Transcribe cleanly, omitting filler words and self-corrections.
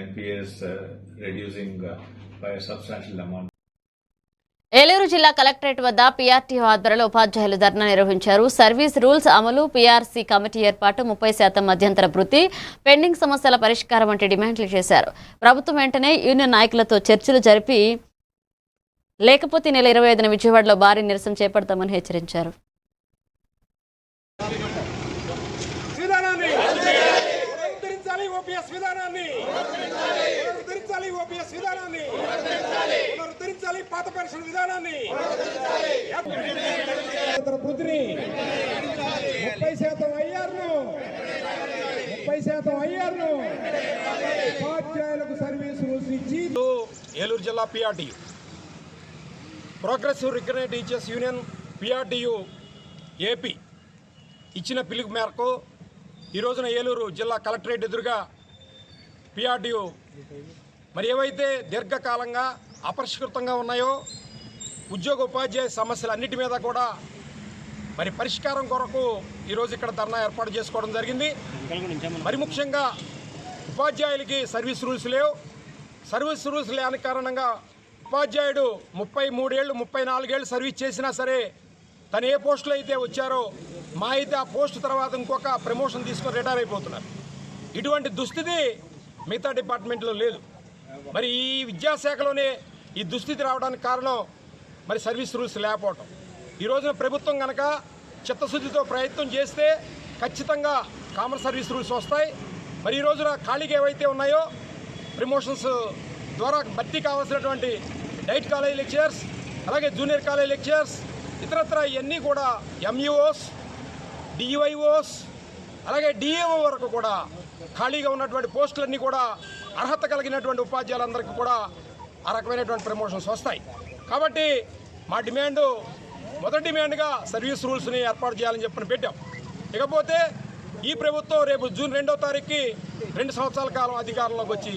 NPS reducing by a substantial amount. Eluru జిల్లా collectorate వద్ద పీఆర్టీఓ ఆధ్వర్యంలో ఉపాధ్యాయులు ధర్నా నిర్వహించారు. సర్వీస్ రూల్స్ అమలు, పీఆర్సీ కమిటీ ఏర్పాటు, 30% మధ్యంతర వృత్తి, పెండింగ్ సమస్యల పరిష్కారం వంటి డిమాండ్లు చేశారు. ప్రభుత్వం వెంటనే యూనియన్ నాయకులతో చర్చలు జరిపి లేకపోతే నెల 25న విజయవాడలో భారీ నిరసన చేపడతామని హెచ్చరించారు. పాత పెన్షన్ విధానాన్ని 30% అయ్యారును ఉపాధ్యాయులకు సర్వీస్ రూల్స్ ఇచ్చి ఏలూరు జిల్లా PRTU progressive recognised teachers union PRTU AP ఇచ్చిన పిలుపు మేరకు ఈ రోజున ఏలూరు జిల్లా కలెక్టరేట్ ఎదురుగా పీఆర్టీయూ మరి ఏవైతే దీర్ఘకాలంగా అపరిష్కృతంగా ఉన్నాయో ఉద్యోగ ఉపాధ్యాయ సమస్యలన్నిటి మీద కూడా మరి పరిష్కారం కొరకు ఈరోజు ఇక్కడ ధర్నా ఏర్పాటు చేసుకోవడం జరిగింది. మరి ముఖ్యంగా ఉపాధ్యాయులకి సర్వీస్ రూల్స్ లేవు. సర్వీస్ రూల్స్ లేని కారణంగా ఉపాధ్యాయుడు 33 ఏళ్ళు 34 ఏళ్ళు సర్వీస్ చేసినా సరే తను ఏ పోస్టులో అయితే వచ్చారో మా అయితే ఆ పోస్ట్ తర్వాత ఇంకొక ప్రమోషన్ తీసుకొని రిటైర్ అయిపోతున్నారు. ఇటువంటి దుస్థితి మిగతా డిపార్ట్మెంట్లో లేదు. మరి ఈ విద్యాశాఖలోనే ఈ దుస్థితి రావడానికి కారణం మరి సర్వీస్ రూల్స్ లేకపోవటం. ఈ రోజున ప్రభుత్వం కనుక చిత్తశుద్ధితో ప్రయత్నం చేస్తే ఖచ్చితంగా కామన్ సర్వీస్ రూల్స్ వస్తాయి. మరి ఈ రోజున ఖాళీగా ఏవైతే ఉన్నాయో ప్రమోషన్స్ ద్వారా భర్తీ కావాల్సినటువంటి డైట్ కాలేజ్ లెక్చరర్స్, అలాగే జూనియర్ కాలేజ్ లెక్చరర్స్, ఇతరత్ర ఇవన్నీ కూడా ఎంఈఓస్, డివైఓస్, అలాగే డిఏఓ వరకు కూడా ఖాళీగా ఉన్నటువంటి పోస్టులన్నీ కూడా అర్హత కలిగినటువంటి ఉపాధ్యాయులందరికీ కూడా ఆ రకమైనటువంటి ప్రమోషన్స్ వస్తాయి. కాబట్టి మా డిమాండు మొదటి డిమాండ్గా సర్వీస్ రూల్స్ని ఏర్పాటు చేయాలని చెప్పని పెట్టాం. ఇకపోతే ఈ ప్రభుత్వం రేపు జూన్ 2వ తారీఖుకి 2 సంవత్సరాల కాలం అధికారంలోకి వచ్చి